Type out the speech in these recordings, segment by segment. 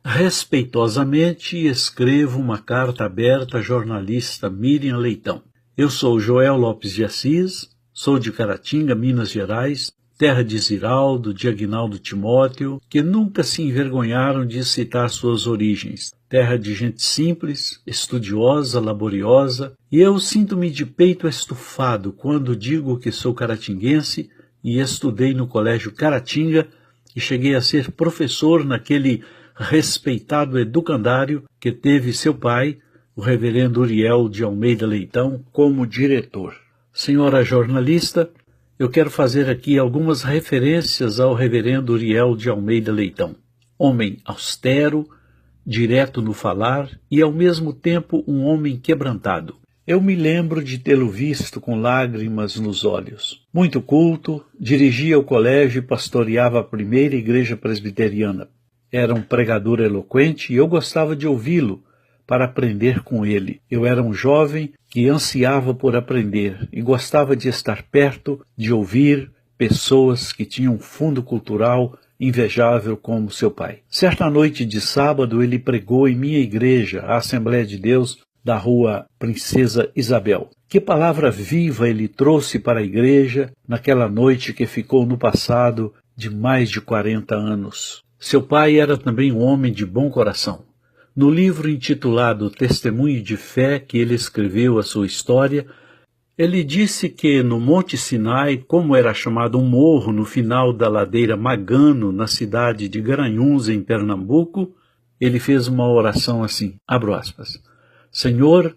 Respeitosamente escrevo uma carta aberta à jornalista Miriam Leitão. Eu sou Joel Lopes de Assis, sou de Caratinga, Minas Gerais, terra de Ziraldo, de Aguinaldo Timóteo, que nunca se envergonharam de citar suas origens. Terra de gente simples, estudiosa, laboriosa, e eu sinto-me de peito estufado quando digo que sou caratinguense e estudei no Colégio Caratinga e cheguei a ser professor naquele respeitado educandário que teve seu pai, o reverendo Uriel de Almeida Leitão, como diretor. Senhora jornalista, eu quero fazer aqui algumas referências ao reverendo Uriel de Almeida Leitão. Homem austero, direto no falar e ao mesmo tempo um homem quebrantado. Eu me lembro de tê-lo visto com lágrimas nos olhos. Muito culto, dirigia o colégio e pastoreava a primeira igreja presbiteriana. Era um pregador eloquente e eu gostava de ouvi-lo para aprender com ele. Eu era um jovem que ansiava por aprender e gostava de estar perto, de ouvir pessoas que tinham um fundo cultural invejável como seu pai. Certa noite de sábado ele pregou em minha igreja, a Assembleia de Deus, da rua Princesa Isabel. Que palavra viva ele trouxe para a igreja naquela noite que ficou no passado de mais de 40 anos. Seu pai era também um homem de bom coração. No livro intitulado Testemunho de Fé, que ele escreveu a sua história, ele disse que no Monte Sinai, como era chamado um morro no final da ladeira Magano, na cidade de Garanhuns, em Pernambuco, ele fez uma oração assim, abro aspas, Senhor,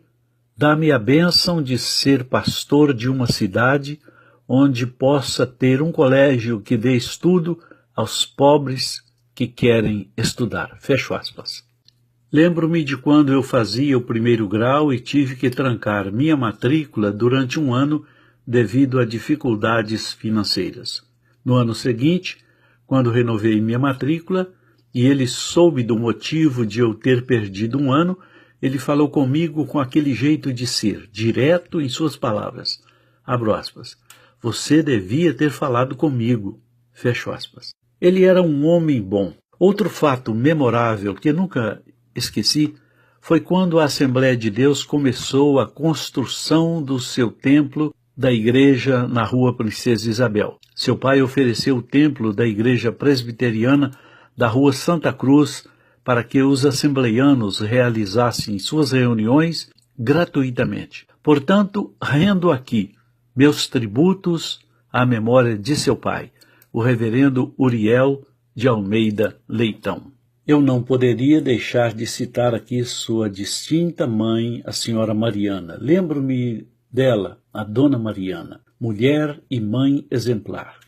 dá-me a bênção de ser pastor de uma cidade onde possa ter um colégio que dê estudo aos pobres que querem estudar. Fecho aspas. Lembro-me de quando eu fazia o primeiro grau e tive que trancar minha matrícula durante um ano devido a dificuldades financeiras. No ano seguinte, quando renovei minha matrícula e ele soube do motivo de eu ter perdido um ano, ele falou comigo com aquele jeito de ser, direto em suas palavras. Abro aspas. Você devia ter falado comigo. Fecho aspas. Ele era um homem bom. Outro fato memorável que nunca esqueci foi quando a Assembleia de Deus começou a construção do seu templo da igreja na rua Princesa Isabel. Seu pai ofereceu o templo da igreja presbiteriana da rua Santa Cruz para que os assembleianos realizassem suas reuniões gratuitamente. Portanto, rendo aqui meus tributos à memória de seu pai, o reverendo Uriel de Almeida Leitão. Eu não poderia deixar de citar aqui sua distinta mãe, a senhora Mariana. Lembro-me dela, a dona Mariana, mulher e mãe exemplar.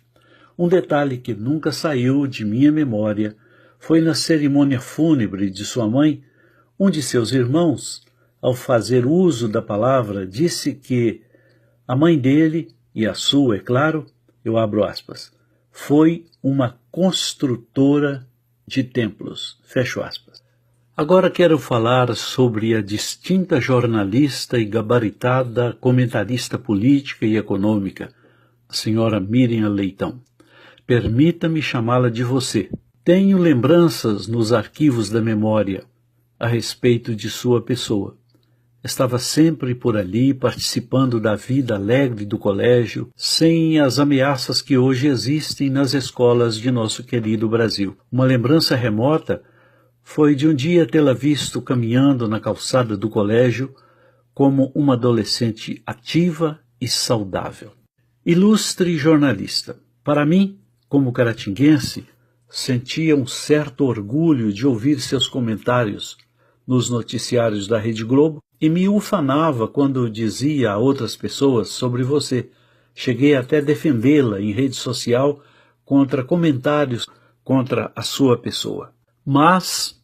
Um detalhe que nunca saiu de minha memória foi na cerimônia fúnebre de sua mãe, um de seus irmãos, ao fazer uso da palavra, disse que a mãe dele, e a sua, é claro, eu abro aspas, foi uma construtora de templos, fecho aspas. Agora quero falar sobre a distinta jornalista e gabaritada comentarista política e econômica, a senhora Miriam Leitão. Permita-me chamá-la de você. Tenho lembranças nos arquivos da memória a respeito de sua pessoa. Estava sempre por ali, participando da vida alegre do colégio, sem as ameaças que hoje existem nas escolas de nosso querido Brasil. Uma lembrança remota foi de um dia tê-la visto caminhando na calçada do colégio como uma adolescente ativa e saudável. Ilustre jornalista, para mim, como caratinguense, sentia um certo orgulho de ouvir seus comentários nos noticiários da Rede Globo e me ufanava quando dizia a outras pessoas sobre você. Cheguei até a defendê-la em rede social contra comentários contra a sua pessoa. Mas,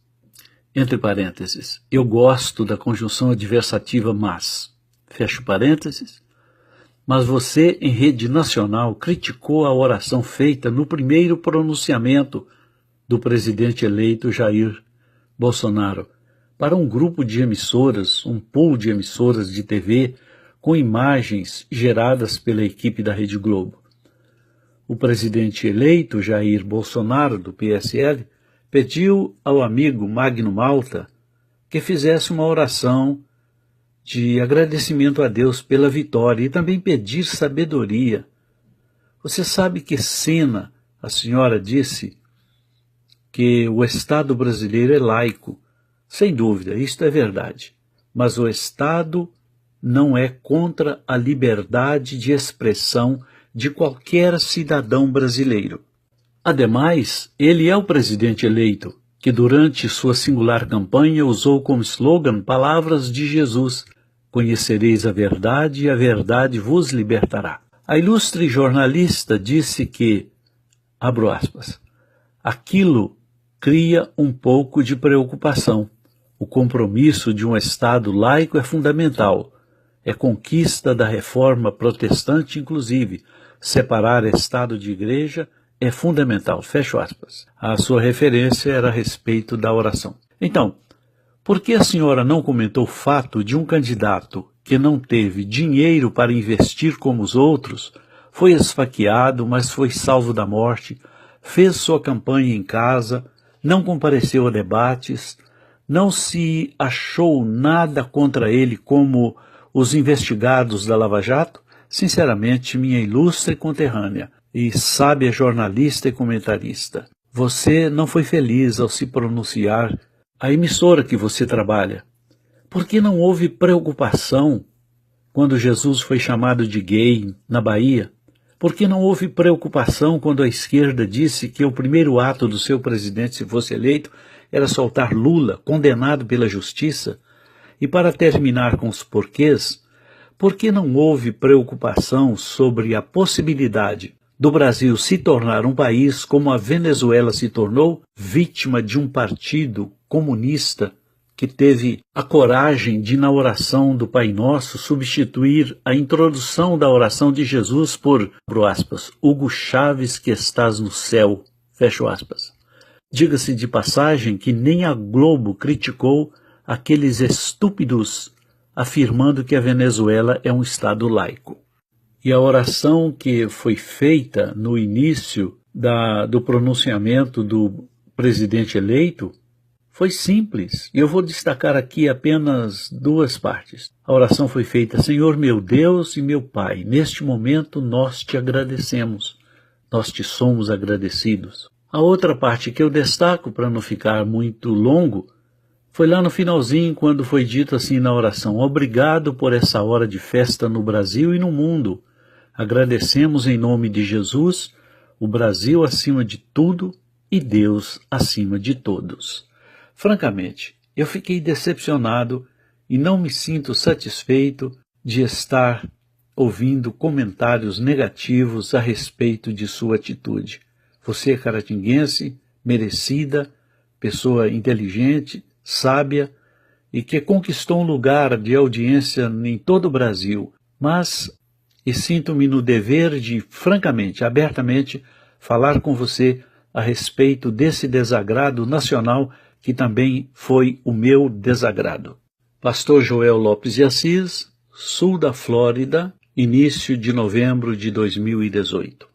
entre parênteses, eu gosto da conjunção adversativa mas, fecho parênteses, mas você, em rede nacional, criticou a oração feita no primeiro pronunciamento do presidente eleito Jair Bolsonaro para um grupo de emissoras, um pool de emissoras de TV com imagens geradas pela equipe da Rede Globo. O presidente eleito, Jair Bolsonaro, do PSL, pediu ao amigo Magno Malta que fizesse uma oração de agradecimento a Deus pela vitória e também pedir sabedoria. Você sabe que Sena, a senhora, disse que o Estado brasileiro é laico. Sem dúvida, isto é verdade. Mas o Estado não é contra a liberdade de expressão de qualquer cidadão brasileiro. Ademais, ele é o presidente eleito, que durante sua singular campanha usou como slogan palavras de Jesus: conhecereis a verdade e a verdade vos libertará. A ilustre jornalista disse que, abro aspas, aquilo cria um pouco de preocupação. O compromisso de um Estado laico é fundamental. É conquista da reforma protestante, inclusive. Separar Estado de Igreja é fundamental. Fecho aspas. A sua referência era a respeito da oração. Então, por que a senhora não comentou o fato de um candidato que não teve dinheiro para investir como os outros, foi esfaqueado, mas foi salvo da morte, fez sua campanha em casa, não compareceu a debates, não se achou nada contra ele como os investigados da Lava Jato? Sinceramente, minha ilustre conterrânea e sábia jornalista e comentarista, você não foi feliz ao se pronunciar a emissora que você trabalha. Por que não houve preocupação quando Jesus foi chamado de gay na Bahia? Por que não houve preocupação quando a esquerda disse que o primeiro ato do seu presidente, se fosse eleito, era soltar Lula, condenado pela justiça? E para terminar com os porquês, por que não houve preocupação sobre a possibilidade do Brasil se tornar um país como a Venezuela se tornou, vítima de um partido comunista que teve a coragem de, na oração do Pai Nosso, substituir a introdução da oração de Jesus por, abro aspas, Hugo Chávez que estás no céu, fecho aspas. Diga-se de passagem que nem a Globo criticou aqueles estúpidos afirmando que a Venezuela é um Estado laico. E a oração que foi feita no início do pronunciamento do presidente eleito foi simples, e eu vou destacar aqui apenas duas partes. A oração foi feita: Senhor meu Deus e meu Pai, neste momento nós te agradecemos, nós te somos agradecidos. A outra parte que eu destaco, para não ficar muito longo, foi lá no finalzinho, quando foi dito assim na oração: obrigado por essa hora de festa no Brasil e no mundo. Agradecemos em nome de Jesus, o Brasil acima de tudo e Deus acima de todos. Francamente, eu fiquei decepcionado e não me sinto satisfeito de estar ouvindo comentários negativos a respeito de sua atitude. Você é caratinguense, merecida, pessoa inteligente, sábia e que conquistou um lugar de audiência em todo o Brasil, mas sinto-me no dever de, francamente, abertamente, falar com você a respeito desse desagrado nacional que também foi o meu desagrado. Pastor Joel Lopes de Assis, sul da Flórida, início de novembro de 2018.